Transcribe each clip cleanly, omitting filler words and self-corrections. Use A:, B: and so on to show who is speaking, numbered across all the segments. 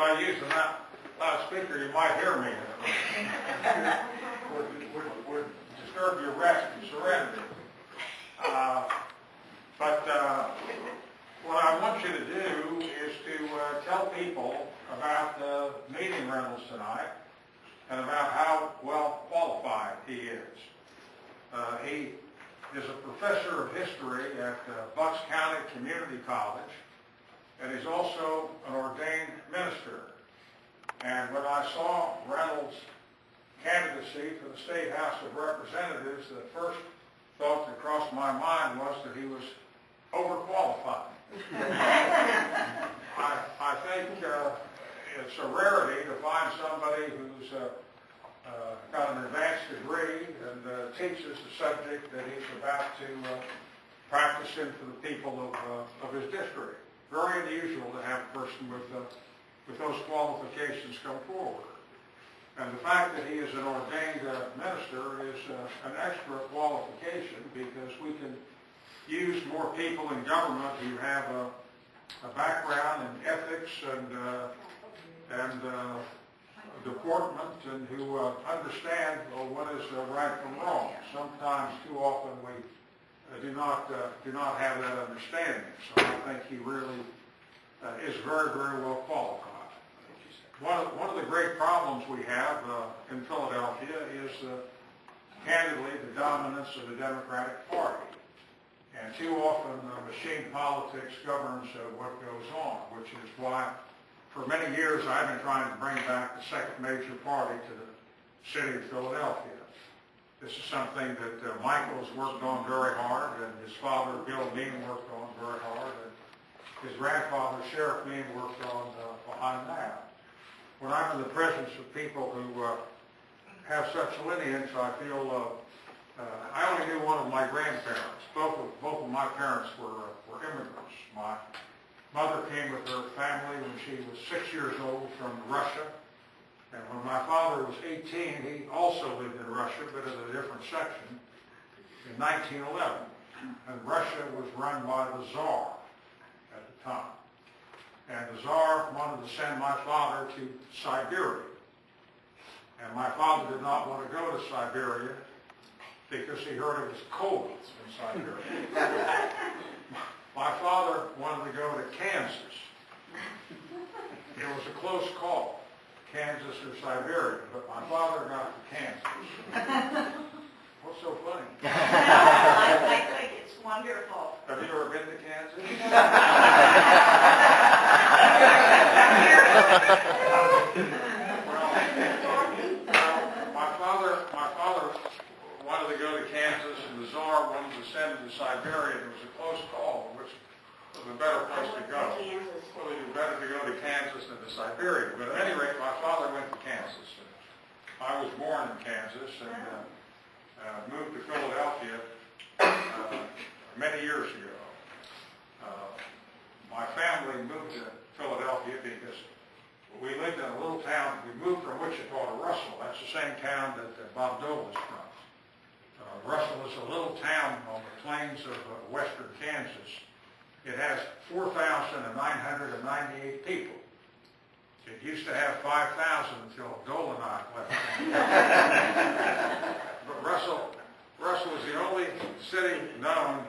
A: I use the loudspeaker, you might hear me. Would disturb your rest and serenity. But what I want you to do is to tell people about the meeting Reynolds tonight and about how well qualified he is. He is a professor of history at Bucks County Community College, and he's also an ordained minister. And when I saw Reynolds' candidacy for the State House of Representatives, the first thought that crossed my mind was that he was overqualified. I think it's a rarity to find somebody who's got an advanced degree and teaches the subject that he's about to practice in for the people of his district. Very unusual to have a person with those qualifications come forward. And the fact that he is an ordained minister is an extra qualification, because we can use more people in government who have a background in ethics and deportment, and who understand what is right from wrong. Sometimes, too often, we do not have that understanding. So I think he really is very, very well qualified. One of the great problems we have in Philadelphia is, candidly, the dominance of the Democratic Party. And too often, machine politics governs what goes on, which is why, for many years, I've been trying to bring back the second major party to the city of Philadelphia. This is something that Michael's worked on very hard, and his father, Bill Dean, worked on very hard, and his grandfather, Sheriff Dean, worked on behind that. When I'm in the presence of people who have such lineage, I feel I only knew one of my grandparents. Both of my parents were immigrants. My mother came with her family when she was 6 years old from Russia. And when my father was 18, he also lived in Russia, but in a different section, in 1911. And Russia was run by the Tsar at the time. And the Tsar wanted to send my father to Siberia. And my father did not want to go to Siberia because he heard it was cold in Siberia. My father wanted to go to Kansas. It was a close call, Kansas or Siberia, but my father got to Kansas. What's so funny?
B: I think it's wonderful.
A: Have you ever been to Kansas? My father wanted to go to Kansas, and the Tsar wanted to send him to Siberia. It was a close call, which was a better place to go. Well, it was better to go to Kansas than to Siberia. But at any rate, my father went to Kansas. I was born in Kansas and moved to Philadelphia many years ago. My family moved to Philadelphia because we lived in a little town. We moved from Wichita to Russell. That's the same town that Bob Dole is from. Russell is a little town on the plains of western Kansas. It has 4,998 people. It used to have 5,000 until Dole and I left. But Russell is the only city known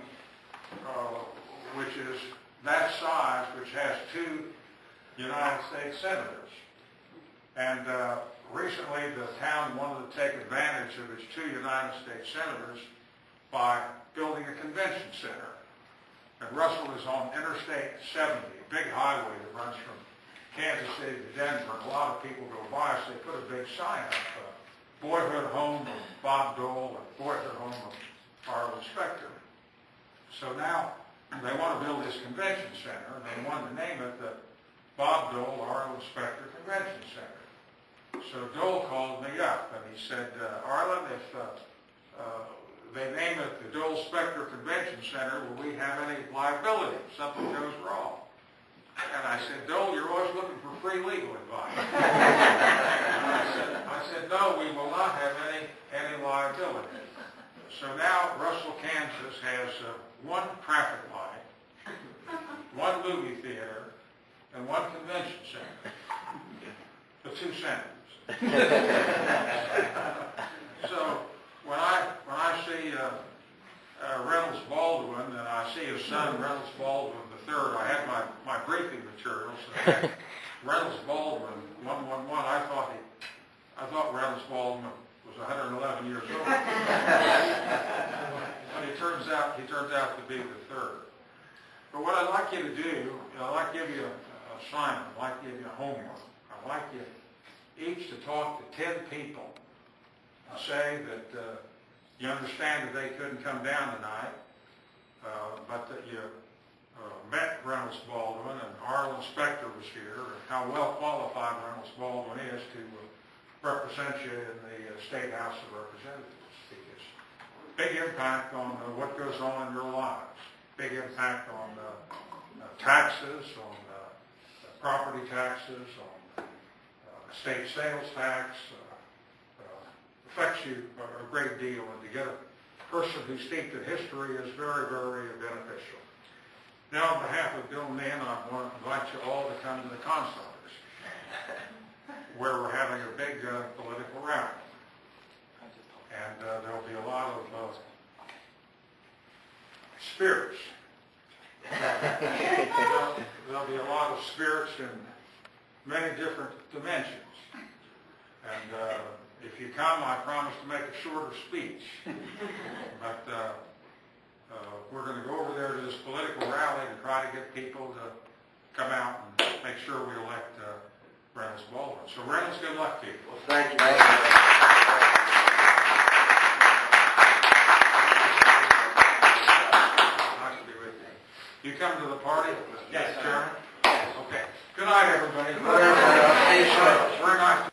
A: which is that size, which has 2 United States senators. And recently the town wanted to take advantage of its 2 United States senators by building a convention center. And Russell is on Interstate 70, a big highway that runs from Kansas City to Denver. And a lot of people go by, so they put a big sign up, Boyhood Home of Bob Dole and Boyhood Home of Arlen Specter. So now they want to build this convention center, and they want to name it the Bob Dole Arlen Specter Convention Center. So Dole called me up, and he said, Arlen, if they name it the Dole Specter Convention Center, will we have any liability if something goes wrong? And I said, Dole, you're always looking for free legal advice. I said, no, we will not have any liability. So now Russell, Kansas has 1 traffic light, 1 movie theater, and 1 convention center. the two senators. So when I see Reynolds Baldwin, and I see his son Reynolds Baldwin III, I had my briefing materials. So Reynolds Baldwin 111. I thought Reynolds Baldwin was 111 years old, but he turns out to be the third. But what I'd like you to do, I'd like to give you a assignment. I'd like to give you a homework. I'd like you each to talk to 10 people and say that you understand that they couldn't come down tonight, but that you met Reynolds Baldwin, and Arlen Specter was here, and how well qualified Reynolds Baldwin is to represent you in the State House of Representatives. Because big impact on what goes on in your lives, big impact on taxes, on property taxes, on state sales tax, affects you a great deal, and to get a person who's steeped in history is very, very beneficial. Now, on behalf of Bill and Nan, I want to invite you all to come to the Consulars, where we're having a big political rally. And there'll be a lot of spirits. There'll be a lot of spirits in many different dimensions. And if you come, I promise to make a shorter speech. But we're going to go over there to this political rally and try to get people to come out and make sure we elect Reynolds Baldwin. So Reynolds, good luck to you.
C: Well, thank you.
A: Nice to be with you. You come to the party?
C: Yes, sir.
A: Chairman? Okay. Good night, everybody.
C: Good night.
A: Very nice to